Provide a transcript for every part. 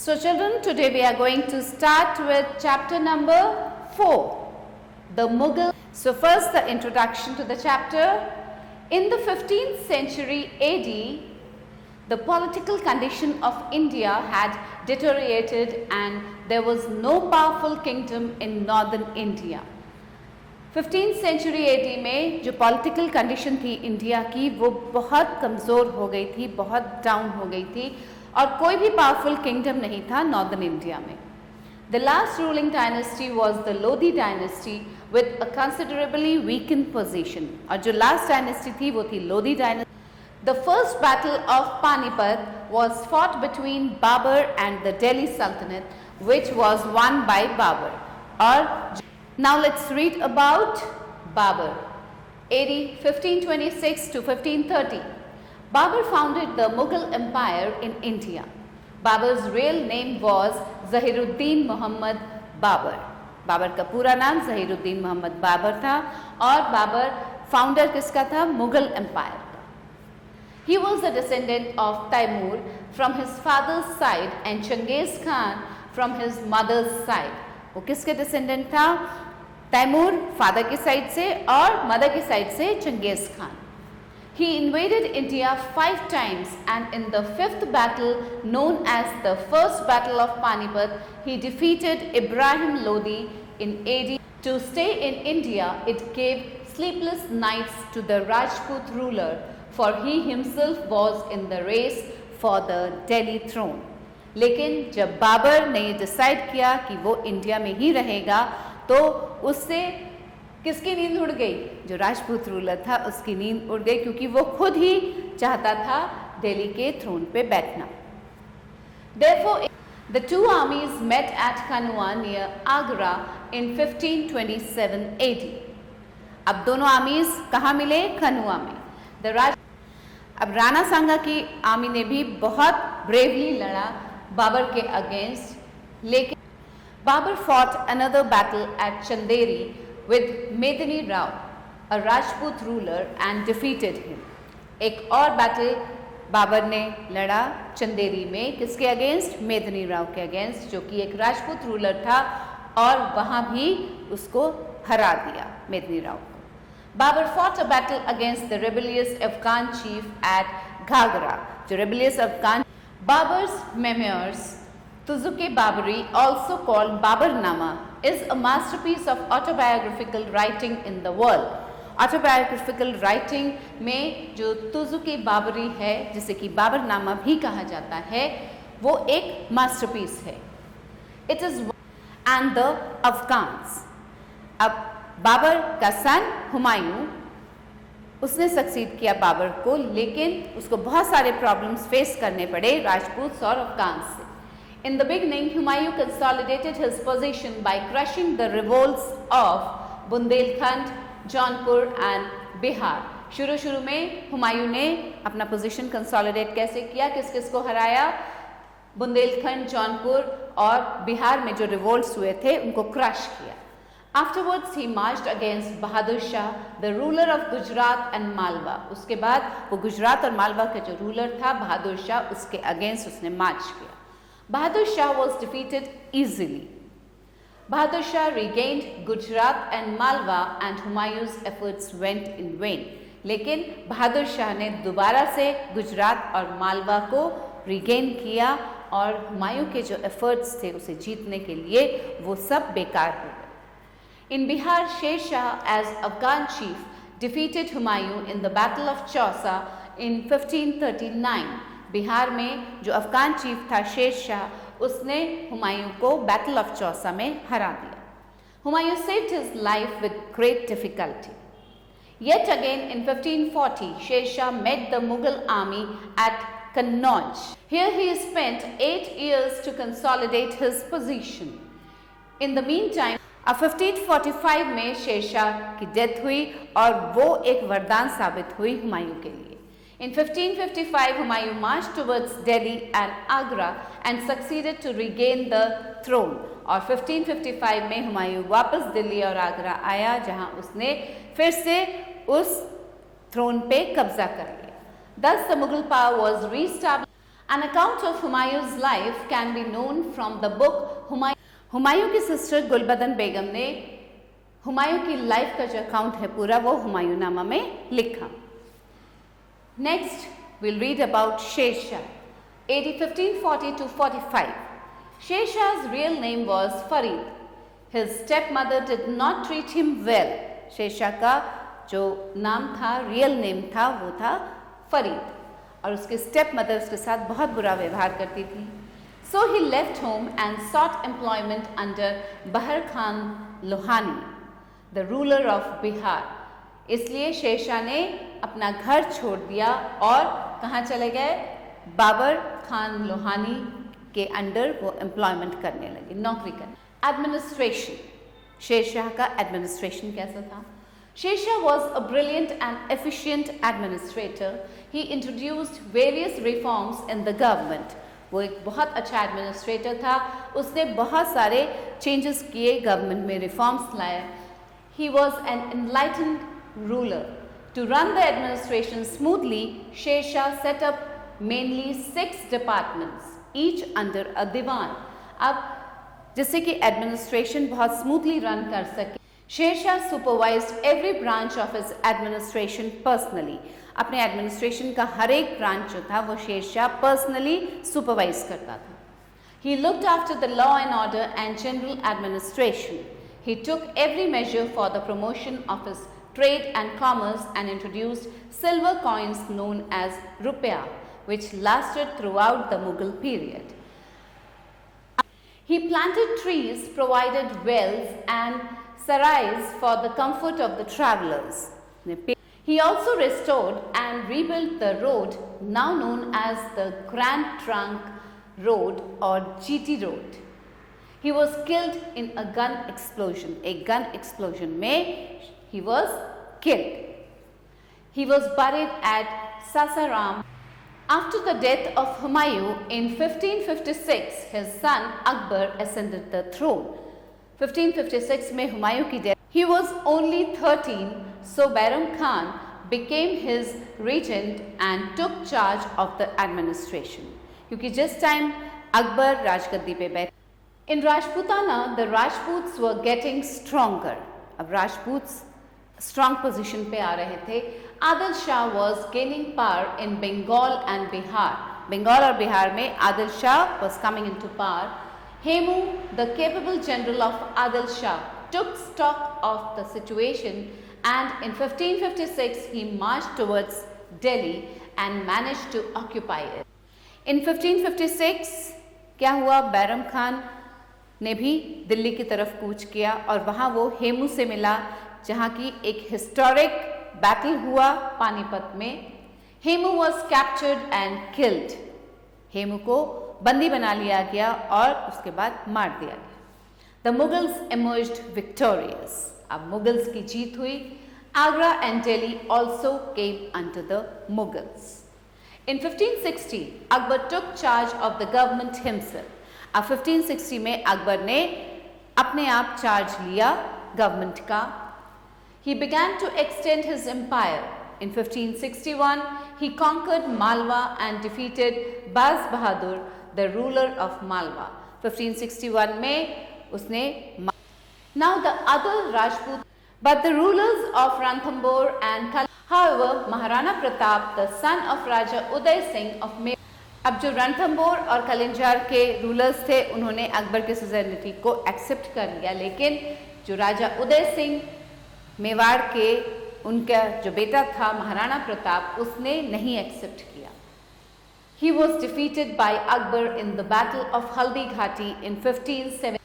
So children, today we are going to start with chapter number 4, the Mughal. So first the introduction to the chapter. In the 15th century AD, the political condition of India had deteriorated and there was no powerful kingdom in northern India. 15th century AD में जो political condition थी India की वो बहुत कमज़ोर हो गई थी, बहुत डाउन हो गई थी और कोई भी powerful kingdom नहीं था northern India में. The last ruling dynasty was the Lodi dynasty with a considerably weakened position. और जो last dynasty थी वो थी Lodi dynasty. The first battle of Panipat was fought between Babur and the Delhi Sultanate, which was won by Babur. और now let's read about Babur. AD 1526 to 1530. Babur founded the Mughal Empire in India. Babur's real name was Zahiruddin Muhammad Babur. Babar का पूरा नाम ज़हीरुद्दीन मोहम्मद बाबर था और Babar founder किसका था? Mughal empire का. He was a descendant of Taimur from his father's side and Genghis Khan from his mother's side. वो किसके डिसेंडेंट था? तैमूर फादर की साइड से और मदर की साइड से Genghis Khan. He invaded India 5 times and in the 5th battle known as the First Battle of Panipat, he defeated Ibrahim Lodi in AD. To stay in India, it gave sleepless nights to the Rajput ruler for he himself was in the race for the Delhi throne. लेकिन जब बाबर ने decide किया कि वो India में ही रहेगा तो उससे किसकी नींद उड़ गई? जो राजपूत रूलर था उसकी नींद उड़ गई क्योंकि वो खुद ही चाहता था दिल्ली के थ्रोन पे बैठना. Therefore, the two armies met at Kanua near Agra in 1527 AD. अब दोनों आर्मीज कहाँ मिले? खनुआ में. अब राणा सांगा की आर्मी ने भी बहुत ब्रेवली लड़ा बाबर के अगेंस्ट, लेकिन Babar fought another battle at Chanderi with Medini Rao, a Rajput ruler, and defeated him. एक और बैटल बाबर ने लड़ा चंदेरी में किसके अगेंस्ट? मेदिनी राव के अगेंस्ट, जो कि एक राजपूत रूलर था और वहाँ भी उसको हरा दिया मेदिनी राव को. Babur fought a battle against the rebellious Afghan chief at Ghagra. जो rebellious Afghan Babur's memoirs, Tuzuke Babari, also called Babarnama, is a masterpiece of autobiographical writing in the world. Autobiographical writing में जो तुजुके बाबरी है, जिसे कि बाबरनामा भी कहा जाता है, वो एक masterpiece है. It is and the Afghans. अब बाबर का सन हुमायूं, उसने सक्सीड किया बाबर को, लेकिन उसको बहुत सारे प्रॉब्लम्स फेस करने पड़े राजपूत और अफगान से. In the beginning, Humayun consolidated his position by crushing the revolts of Bundelkhand, Jaunpur and Bihar. शुरू में हुमायूं ने अपना पोजीशन कंसोलिडेट कैसे किया? किस किस को हराया? बुंदेलखंड, जौनपुर और बिहार में जो रिवोल्ट्स हुए थे उनको क्रश किया. Afterwards, he marched against Bahadur Shah, the ruler of Gujarat and Malwa. उसके बाद वो गुजरात और मालवा का जो रूलर था बहादुर शाह, उसके अगेंस्ट उसने मार्च किया. Bahadur Shah was defeated easily. Bahadur Shah regained Gujarat and Malwa and Humayun's efforts went in vain. लेकिन बहादुर शाह ने दोबारा से गुजरात और मालवा को रिगेन किया और हुमायूं के जो एफर्ट्स थे उसे जीतने के लिए वो सब बेकार हो गए. In Bihar, Sher Shah as Afghan chief defeated Humayun in the Battle of Chausa in 1539. Bihar में जो अफगान चीफ था शेर शाह, उसने हुमायूं को बैटल ऑफ चौसा में हरा दिया. Humayun saved his life with great difficulty. Yet again in 1540, Sher Shah met the Mughal army at Kannauj. Here he spent 8 years to consolidate his position. In the meantime, 1545 में शेर शाह की death हुई और वो एक वरदान साबित हुई हुमायूं के लिए. In 1555, Humayun marched towards Delhi and Agra and succeeded to regain the throne. और 1555 में हुमायूं वापस दिल्ली और आगरा आया, जहां उसने फिर से उस थ्रोन पे कब्जा कर लिया. Thus, the Mughal power was reestablished An account of Humayun's life can be known from the book Humayun की सिस्टर गुलबदन बेगम ने हुमायूं की लाइफ का जो अकाउंट है पूरा वो हुमायूंनामा में लिखा. Next we'll read about Sher Shah, AD 1540 to 45. Sher Shah's real name was Farid. His stepmother did not treat him well. Sher Shah का जो नाम था, रियल नेम था, वो था फरीद और उसके स्टेप मदर उसके साथ बहुत बुरा व्यवहार करती थी. So he left home and sought employment under Bahar Khan Lohani, the ruler of Bihar. इसलिए शेर शाह ने अपना घर छोड़ दिया और कहाँ चले गए? बाबर खान लोहानी के अंडर वो एम्प्लॉयमेंट करने लगे, नौकरी करने. एडमिनिस्ट्रेशन, शेर शाह का एडमिनिस्ट्रेशन कैसा था? Sher Shah was a brilliant and efficient administrator. He introduced various reforms in the government. वो एक बहुत अच्छा एडमिनिस्ट्रेटर था. उसने बहुत सारे चेंजेस किए, गवर्नमेंट में रिफॉर्म्स लाए. He was an enlightened ruler. To run the administration smoothly, Sher Shah set up mainly 6 departments, each under a diwan. अब जिससे कि एडमिनिस्ट्रेशन बहुत स्मूथली रन कर सके, Sher Shah supervised every branch of his administration personally. अपने administration का हर एक branch जो था वो शेर शाह पर्सनली सुपरवाइज करता था. He looked after the law and order and general administration. He took every measure for the promotion of his trade and commerce and introduced silver coins known as rupiah, which lasted throughout the Mughal period. He planted trees, provided wells and sarais for the comfort of the travelers. He also restored and rebuilt the road now known as the Grand Trunk Road or GT Road. He was killed in a gun explosion. A gun explosion में he was killed. He was buried at Sasaram. After the death of Humayun in 1556, his son Akbar ascended the throne. 1556 में हुमायूं की death. He was only 13, so Bairam Khan became his regent and took charge of the administration. क्योंकि जिस time Akbar राजगद्दी पे बैठे. In Rajputana, the Rajputs were getting stronger. अब Rajput strong position पे आ रहे थे. Adil Shah was gaining power in Bengal and Bihar. Bengal और बिहार में Adil Shah was coming into power. Hemu, the capable general of Adil Shah, took stock of the situation and in 1556 he marched towards Delhi and managed to occupy it. In 1556 क्या हुआ? बैरम खान ने भी दिल्ली की तरफ कूच किया और वहाँ वो हेमू से मिला जहाँ की एक हिस्टोरिक बैटल हुआ पानीपत में. Hemu was captured and killed. Hemu को बंदी बना लिया गया और उसके बाद मार दिया गया. The Mughals emerged victorious. अब मुगल्स की जीत हुई. Agra and Delhi also came under the Mughals. In 1560, Akbar took charge of the government himself. अब 1560 में अकबर ने अपने आप चार्ज लिया गवर्नमेंट का. He began to extend his empire. In 1561, he conquered Malwa and defeated Baz Bahadur, the ruler of Malwa. 1561 में उसने. Now the other Rajput, but the rulers of Ranthambore and however, Maharana Pratap, the son of Raja Uday Singh of Mewar. अब जो रणथंबोर और कलिंजार के rulers थे उन्होंने अकबर के सुज़रनिटी को एक्सेप्ट कर लिया, लेकिन जो राजा उदय सिंह मेवाड़ के उनका जो बेटा था महाराणा प्रताप उसने नहीं एक्सेप्ट किया. He was defeated by Akbar in the Battle of Haldi Ghati in 1570.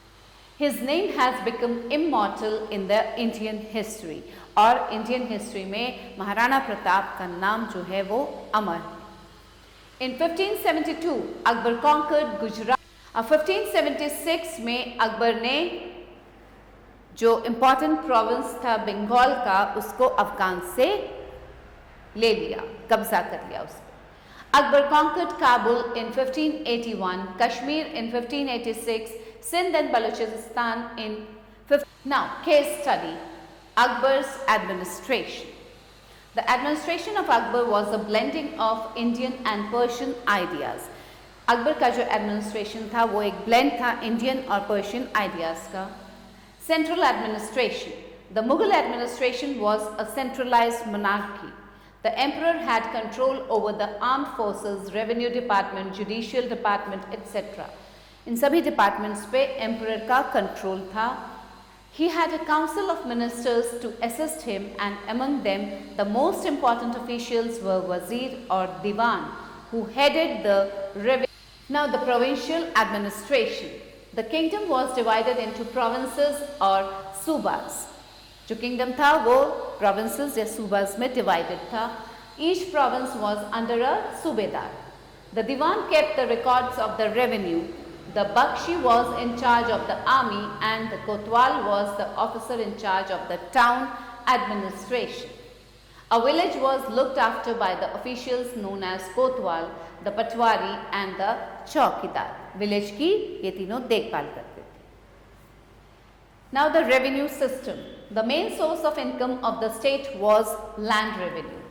His name has become immortal in the Indian history. और इंडियन हिस्ट्री में महाराणा प्रताप का नाम जो है वो अमर है. In 1572, Akbar conquered Gujarat. 1576 में अकबर ने जो इम्पॉर्टेंट प्रोविंस था बंगाल का उसको अफगान से ले लिया, कब्जा कर लिया उस पर. Akbar conquered Kabul in 1581, Kashmir in 1586, Sindh and Balochistan in 15. Now, case study: Akbar's administration. The administration of Akbar was a blending of Indian and Persian ideas. Akbar का जो एडमिनिस्ट्रेशन था वो एक ब्लेंड था इंडियन और पर्शियन आइडियाज़ का। Central administration, the Mughal administration was a centralised monarchy. The emperor had control over the armed forces, revenue department, judicial department etcetera. इन सभी डिपार्टमेंट्स पे एम्परर का कंट्रोल था। He had a council of ministers to assist him, and among them the most important officials were Wazir or Diwan, who headed the revenue. Now the provincial administration. The kingdom was divided into provinces or subas. जो kingdom था वो provinces या subas में divided था. Each province was under a subedar. The Diwan kept the records of the revenue. The Bakshi was in charge of the army and the Kotwal was the officer in charge of the town administration. A village was looked after by the officials known as Kotwal, the Patwari and the Chaukidar. Village की ये तीनों देखभाल करते थे. Now the revenue system. The main source of income of the state was land revenue.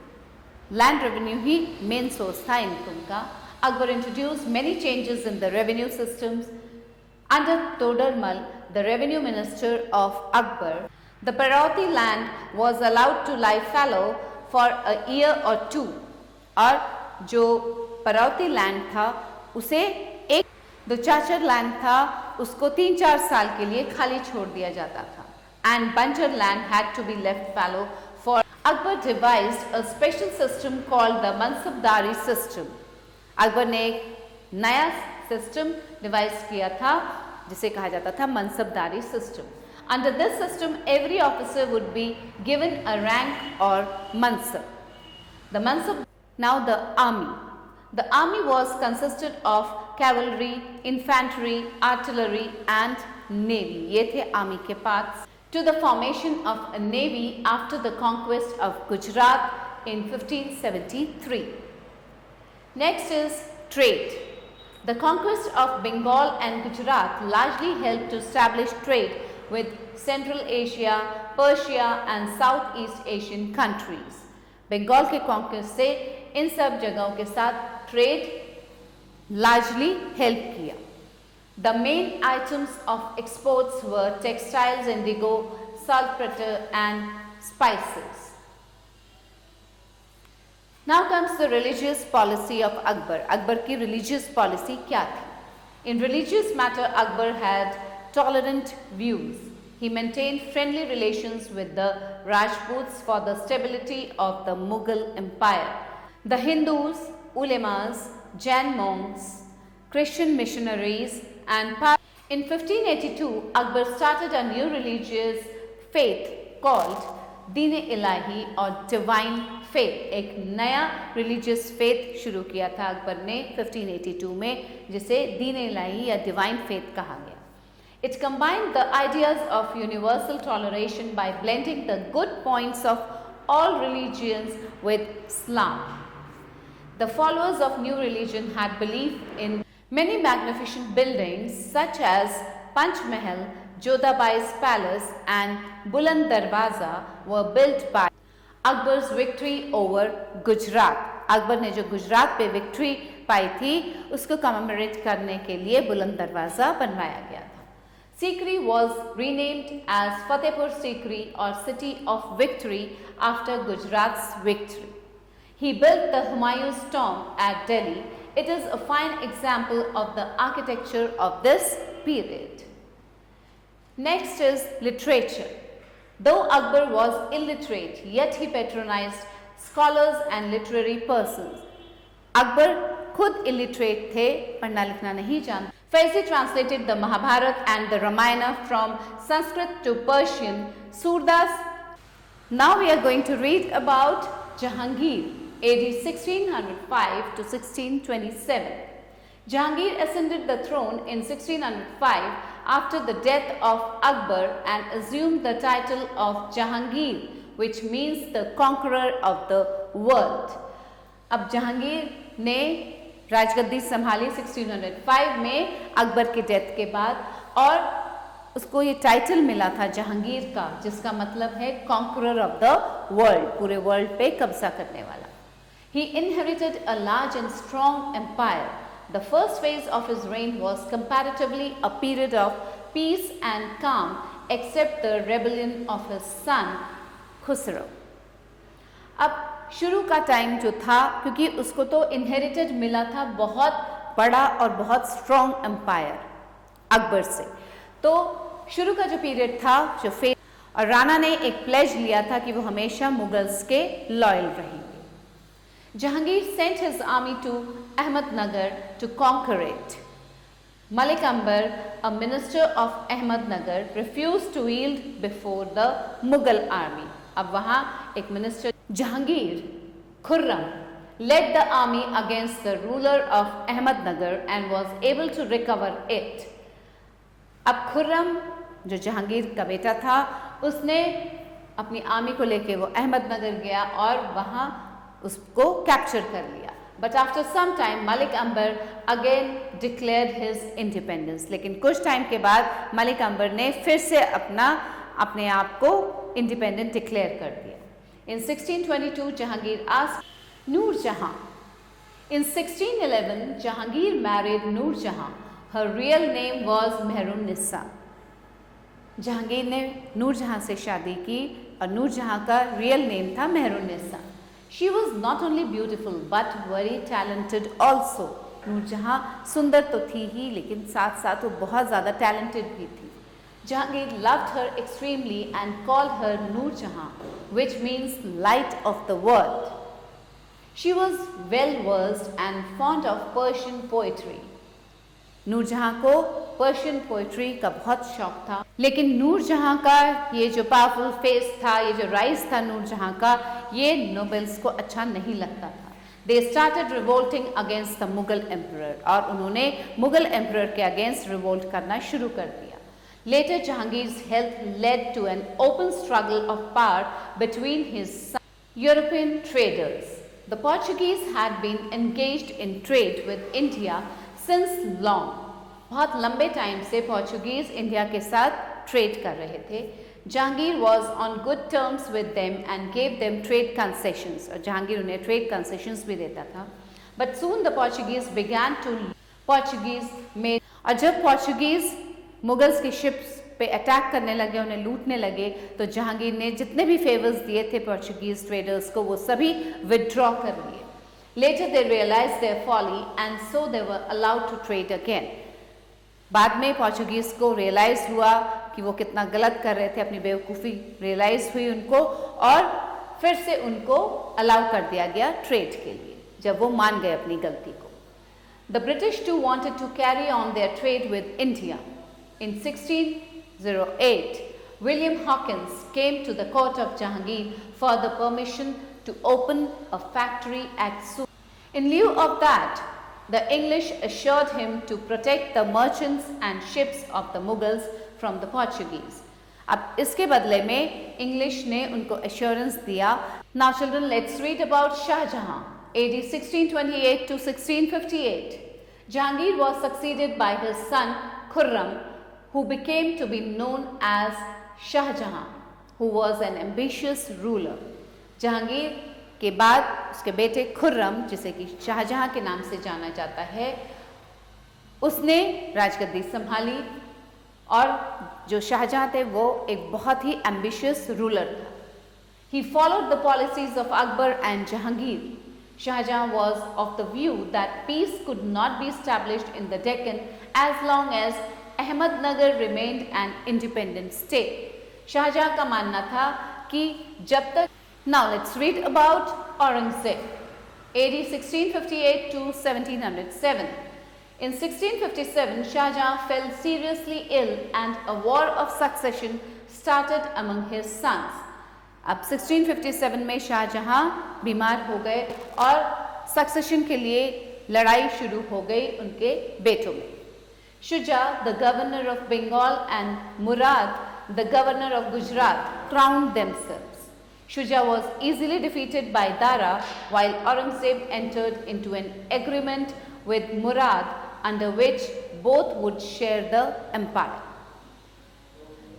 Land revenue he main source था income का. Akbar introduced many changes in the revenue systems. Under Todarmal, the revenue minister of Akbar, the Parauti land was allowed to lie fallow for a year or two. और जो Parauti land था उसे एक जो चाचर land था उसको 3-4 साल के लिए खाली छोड़ दिया जाता था. And Banjar land had to be left fallow for. Akbar devised a special system called the Mansabdari system. Akbar ने एक नया सिस्टम डिवाइस किया था जिसे कहा जाता था Mansabdari system. Under this system every officer would be given a rank और mansab. The mansab. Now the army. The army was consisted of cavalry, infantry, artillery and navy. ये थे आर्मी के parts. To the formation of a navy after the conquest of Gujarat in 1573. Next is trade. The conquest of Bengal and Gujarat largely helped to establish trade with Central Asia, Persia and Southeast Asian countries. Bengal के conquest से इन सब जगहों के साथ trade largely help किया. The main items of exports were textiles, indigo, saltpeter and spices. Now comes the religious policy of Akbar. Akbar की religious policy क्या थी? In religious matter, Akbar had tolerant views. He maintained friendly relations with the Rajputs for the stability of the Mughal Empire. The Hindus, ulemas, Jain monks, Christian missionaries and in 1582, Akbar started a new religious faith called Deen-e-Ilahi or Divine Faith. एक नया religious faith शुरू किया था अकबर ने 1582 में जिसे दीन-ए-इलाही या divine faith कहा गया. It combined the ideas of universal toleration by blending the good points of all religions with Islam. The followers of new religion had belief in many magnificent buildings such as Panch Mahal, Jodhabai's palace and Buland Darwaza were built by Akbar's victory over Gujarat. Akbar ने जो गुजरात पे victory पाई थी उसको commemorate करने के लिए बुलंद दरवाज़ा बनवाया गया था. Sikri was renamed as Fatehpur Sikri और city of victory after Gujarat's victory. He built the Humayun's tomb at Delhi. It is a fine example of the architecture of this period. Next is literature. Though Akbar was illiterate, yet he patronized scholars and literary persons. Akbar खुद illiterate थे, पढ़ना लिखना नहीं जानते. Faizi translated the Mahabharata and the Ramayana from Sanskrit to Persian. Surdas. Now we are going to read about Jahangir, AD 1605 to 1627. Jahangir ascended the throne in 1605 after the death of Akbar and assumed the title of Jahangir, which means the conqueror of the world. अब जहांगीर ने राजगद्दी संभाली 1605 में अकबर के death के बाद और उसको ये टाइटल मिला था जहांगीर का जिसका मतलब है कॉन्करर ऑफ द वर्ल्ड, पूरे वर्ल्ड पे कब्जा करने वाला. He inherited a large and strong empire. The first phase of his reign was comparatively a period of peace and calm, except the rebellion of his son Khusro. अब शुरू का time जो था, क्योंकि उसको तो इनहेरिटेड मिला था बहुत बड़ा और बहुत स्ट्रॉन्ग एम्पायर अकबर से, तो शुरू का जो पीरियड था जो फेज, और राणा ने एक प्लेज लिया था कि वो हमेशा मुगल्स के लॉयल रहेंगे। Jahangir sent his army to Ahmednagar to conquer it. Malik Ambar, a minister of Ahmednagar, refused to yield before the Mughal army. अब वहाँ एक minister Jahangir Khurram led the army against the ruler of Ahmednagar and was able to recover it. अब खुर्रम जो जहांगीर का बेटा था, उसने अपनी आर्मी को लेके वो अहमदनगर गया और वहाँ उसको कैप्चर कर लिया। But after some time, Malik Ambar again declared his independence. लेकिन कुछ टाइम के बाद मलिक अंबर ने फिर से अपने आप को इंडिपेंडेंट डिक्लेयर कर दिया। In 1622, Jahangir asked Noor Jahan. In 1611, Jahangir married Noor Jahan. Her real name was Mehrun Nissa. Jahangir ने नूर जहां से शादी की और नूर जहां का रियल नेम था Mehrunnisa. She was not only beautiful but very talented also. Noor Jahan सुंदर तो थी ही, लेकिन साथ साथ वो बहुत ज़्यादा टैलेंटेड भी थी। Jahangir loved her extremely and called her Noor Jahan, which means light of the world. She was well versed and fond of Persian poetry. नूर जहां को पर्शियन पोइट्री का बहुत शौक था, लेकिन नूर जहां का ये जो पावरफुल फेस था, ये जो राइज था नूर जहां का, ये नोबल्स को अच्छा नहीं लगता था। They started revolting against the Mughal emperor, और उन्होंने मुगल एम्परर के अगेंस्ट रिवोल्ट करना शुरू कर दिया। Later Jahangir's health led to an open struggle of power between his European traders. The Portuguese had been engaged in trade with India since long. बहुत लंबे time से पोर्चुगीज इंडिया के साथ ट्रेड कर रहे थे। Jahangir was on good terms with them and gave them trade concessions, और जहांगीर उन्हें ट्रेड कंसेशंस भी देता था। But soon the Portuguese began to में, और जब पोर्चुगीज मुगल्स की शिप्स पे अटैक करने लगे, उन्हें लूटने लगे, तो जहांगीर ने जितने भी फेवर्स दिए थे पोर्चुगीज ट्रेडर्स को, वो सभी विदड्रॉ कर लिए। Later they realized their folly and so they were allowed to trade again. बाद में पोर्चुगीज को रियलाइज हुआ कि वो कितना गलत कर रहे थे, अपनी बेवकूफ़ी रियलाइज हुई उनको, और फिर से उनको अलाउ कर दिया गया ट्रेड के लिए, जब वो मान गए अपनी गलती को। The British too wanted to carry on their trade with India. In 1608, William Hawkins came to the court of Jahangir for the permission to open a factory at Surat. In lieu of that, the English assured him to protect the merchants and ships of the Mughals from the Portuguese. अब इसके बदले में English ने उनको assurance दिया। Now children, let's read about Shah Jahan, AD 1628 to 1658. Jahangir was succeeded by his son Khurram, who became to be known as Shah Jahan, who was an ambitious ruler. Jahangir के बाद उसके बेटे खुर्रम, जिसे कि शाहजहां के नाम से जाना जाता है, उसने राजगद्दी संभाली, और जो शाहजहां थे वो एक बहुत ही एम्बिशियस रूलर था। He followed the policies of Akbar and Jahangir. Shahjahan was of the view that peace could not be established in the Deccan as long as Ahmednagar remained an independent state. Shah Jahan का मानना था कि जब तक Now let's read about Aurangzeb, AD 1658 to 1707. In 1657, Shah Jahan fell seriously ill and a war of succession started among his sons. अब 1657 में शाहजहां बीमार हो गए और सक्सेशन के लिए लड़ाई शुरू हो गई उनके बेटों में। Shuja, the governor of Bengal, and Murad, the governor of Gujarat, crowned themselves. Shuja was easily defeated by Dara, while Aurangzeb entered into an agreement with Murad under which both would share the empire.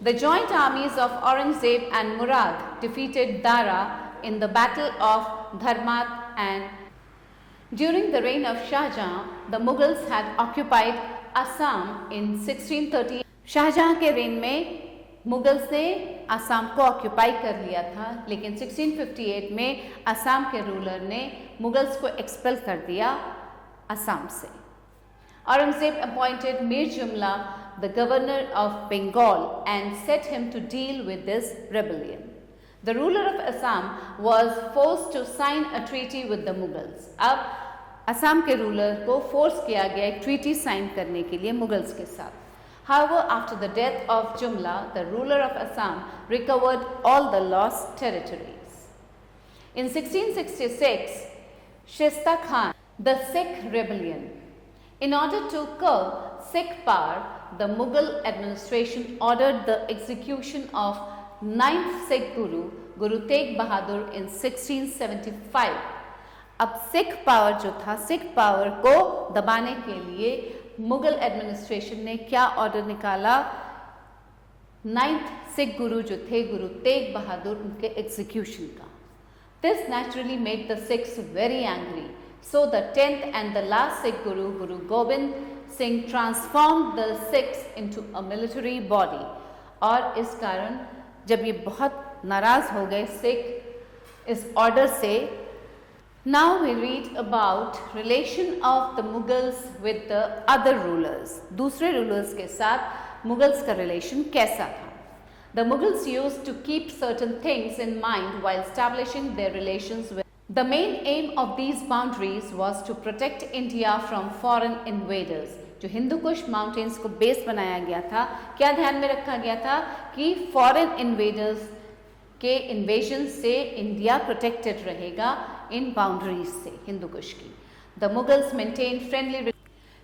The joint armies of Aurangzeb and Murad defeated Dara in the battle of Dharmat and During the reign of Shah Jahan, the Mughals had occupied Assam in 1630. Shahjahan के rain में Mughals ने असम को occupy कर लिया था, लेकिन 1658 में असम के रूलर ने मुगल्स को एक्सपेल कर दिया असम से। औरंगजेब अपॉइंटेड मीर जुमला the governor of Bengal and set him to deal with this rebellion. The ruler of Assam was forced to sign a treaty with the Mughals. अब असम के रूलर को फोर्स किया गया एक ट्रीटी साइन करने के लिए मुगल्स के साथ। However, after the death of Jumla, the ruler of Assam recovered all the lost territories. In 1666, Shista Khan, the Sikh rebellion. In order to curb Sikh power, the Mughal administration ordered the execution of 9th Sikh Guru, Guru Tegh Bahadur in 1675. अब Sikh power जो था, Sikh power को दबाने के लिए Mughal administration ने क्या order निकाला? 9th सिख गुरु जो थे गुरु तेग बहादुर, उनके एग्जीक्यूशन का। This naturally made the Sikhs very angry, so the 10th and the last Sikh Guru Guru Govind Singh transformed the Sikhs into a military body. और इस कारण जब ये बहुत नाराज हो गए सिख इस ऑर्डर से, now we read about relation of the Mughals with the other rulers. दूसरे rulers के साथ मुगल्स का relation कैसा था? The Mughals used to keep certain things in mind while establishing their relations with. The main aim of these boundaries was to protect India from foreign invaders. जो Hindu Kush mountains को base बनाया गया था, क्या ध्यान में रखा गया था कि फॉरेन इन्वेडर्स के इन्वेजन से इंडिया प्रोटेक्टेड रहेगा इन बाउंड्रीज से हिंदू कुश की। The Mughals maintain friendly,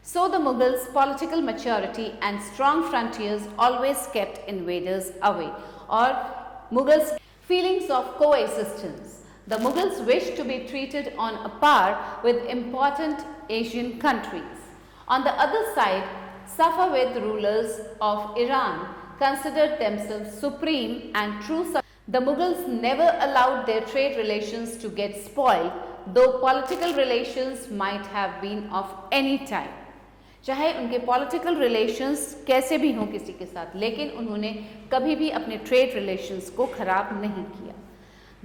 so the Mughals political maturity and strong frontiers always kept invaders away. और Mughals feelings of coexistence, the Mughals wish to be treated on a par with important Asian countries. On the other side, Safavid rulers of Iran considered themselves supreme and true. The Mughals never allowed their trade relations to get spoiled, though political relations might have been of any time. चाहे उनके political relations कैसे भी हों किसी के साथ, लेकिन उन्होंने कभी भी अपने trade relations को खराब नहीं किया।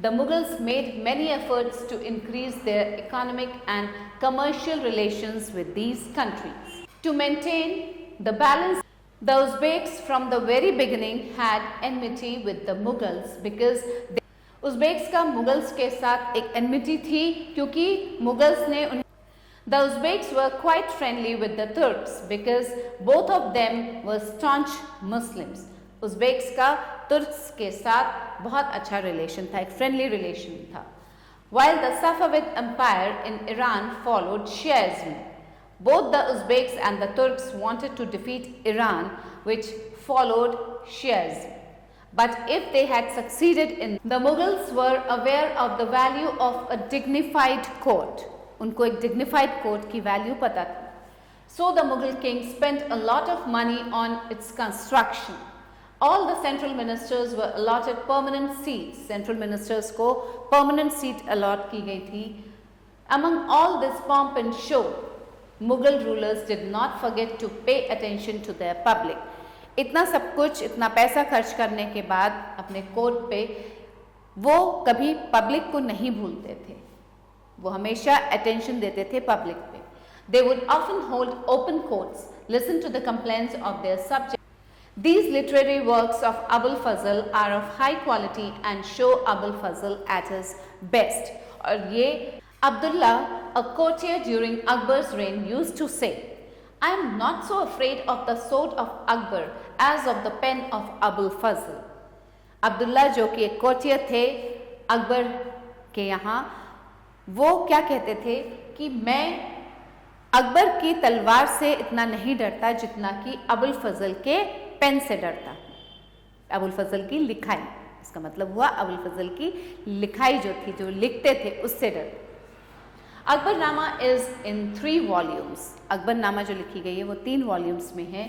The Mughals made many efforts to increase their economic and commercial relations with these countries. To maintain the balance, the Uzbeks from the very beginning had enmity with the Mughals because Uzbeks का Mughals के साथ एक enmity थी, क्योंकि Mughals ने उन्हें The Uzbeks were quite friendly with the Turks because both of them were staunch Muslims. Uzbeks का Turks के साथ बहुत अच्छा रिलेशन था, एक फ्रेंडली रिलेशन था। While the Safavid Empire in Iran followed Shiaism, both the Uzbeks and the Turks wanted to defeat Iran, which followed Shiaism. But if they had succeeded in, the Mughals were aware of the value of a dignified court. उनको एक dignified court की value पता थी. So the Mughal king spent a lot of money on its construction. All the central ministers were allotted permanent seats. Central ministers को permanent seat allot की गई थी. Among all this pomp and show, Mughal rulers did not forget to pay attention to their public. इतना सब कुछ, इतना पैसा खर्च करने के बाद अपने कोर्ट पे वो कभी पब्लिक को नहीं भूलते थे, वो हमेशा अटेंशन देते थे पब्लिक पे। They would often hold open courts, listen to the complaints of their subjects. These literary works of Abul Fazl are of high quality and show Abul Fazl at his best. और ये Abdullah, a courtier during Akbar's reign, used to say, I am not so afraid of the sword of Akbar as of the pen of Abul Fazl. Abdullah जो कि एक courtier थे अकबर के यहाँ, वो क्या कहते थे कि मैं अकबर की तलवार से इतना नहीं डरता जितना कि अबुल फजल के पेन से डरता हूँ। अबुल फजल की लिखाई, इसका मतलब हुआ अबुल फजल की लिखाई जो थी, जो लिखते थे, उससे डरता। Akbarnama is in 3 volumes. Akbarnama जो लिखी गई है वो 3 वॉल्यूम्स में है।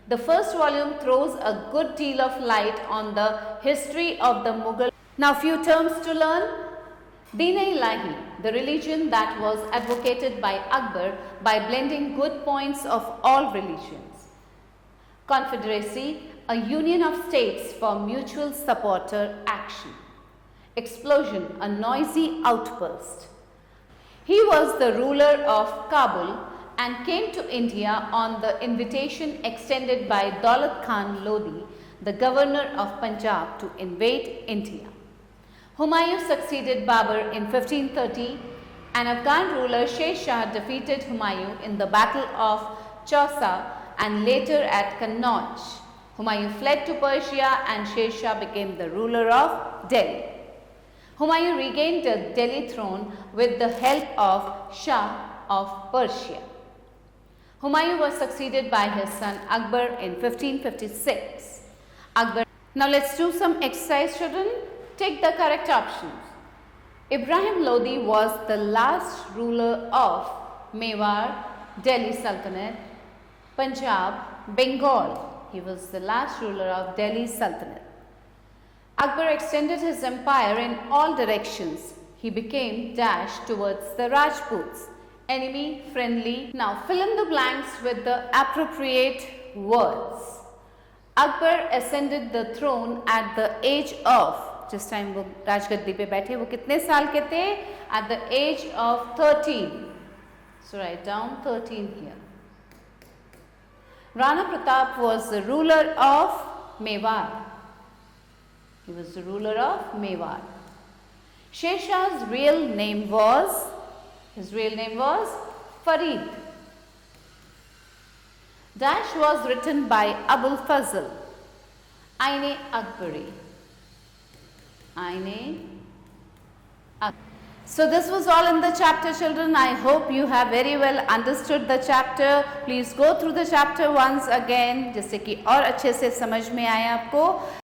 The first volume throws a good deal of light on the history of the Mughal. Now few terms to learn. Deen-e-Ilahi, the religion that was advocated by Akbar by blending good points of all religions. Confederacy, a union of states for mutual supporter action. Explosion, a noisy outburst. He was the ruler of Kabul and came to India on the invitation extended by Daulat Khan Lodi, the governor of Punjab, to invade India. Humayun succeeded Babur in 1530 and Afghan ruler Sher Shah defeated Humayun in the Battle of Chausa and later at Kannauj. Humayun fled to Persia and Sher Shah became the ruler of Delhi. Humayun regained the Delhi throne with the help of Shah of Persia. Humayun was succeeded by his son Akbar in 1556. Now let's do some exercise, children. Take the correct options. Ibrahim Lodi was the last ruler of Mewar, Delhi Sultanate, Punjab, Bengal. He was the last ruler of Delhi Sultanate. Akbar extended his empire in all directions. He became dash towards the Rajputs, enemy friendly. Now fill in the blanks with the appropriate words. Akbar ascended the throne at the age of, जिस time वो राजगद्दी पे बैठे वो कितने साल के थे? At the age of 13. So write down 13 here. Rana Pratap was the ruler of Mewar. He was the ruler of Mewar. Sher Shah's real name was, Farid. Dash was written by Abul Fazl. Aine Akbari. So this was all in the chapter, children. I hope you have very well understood the chapter. Please go through the chapter once again, जिससे कि और अच्छे से समझ में आए आपको.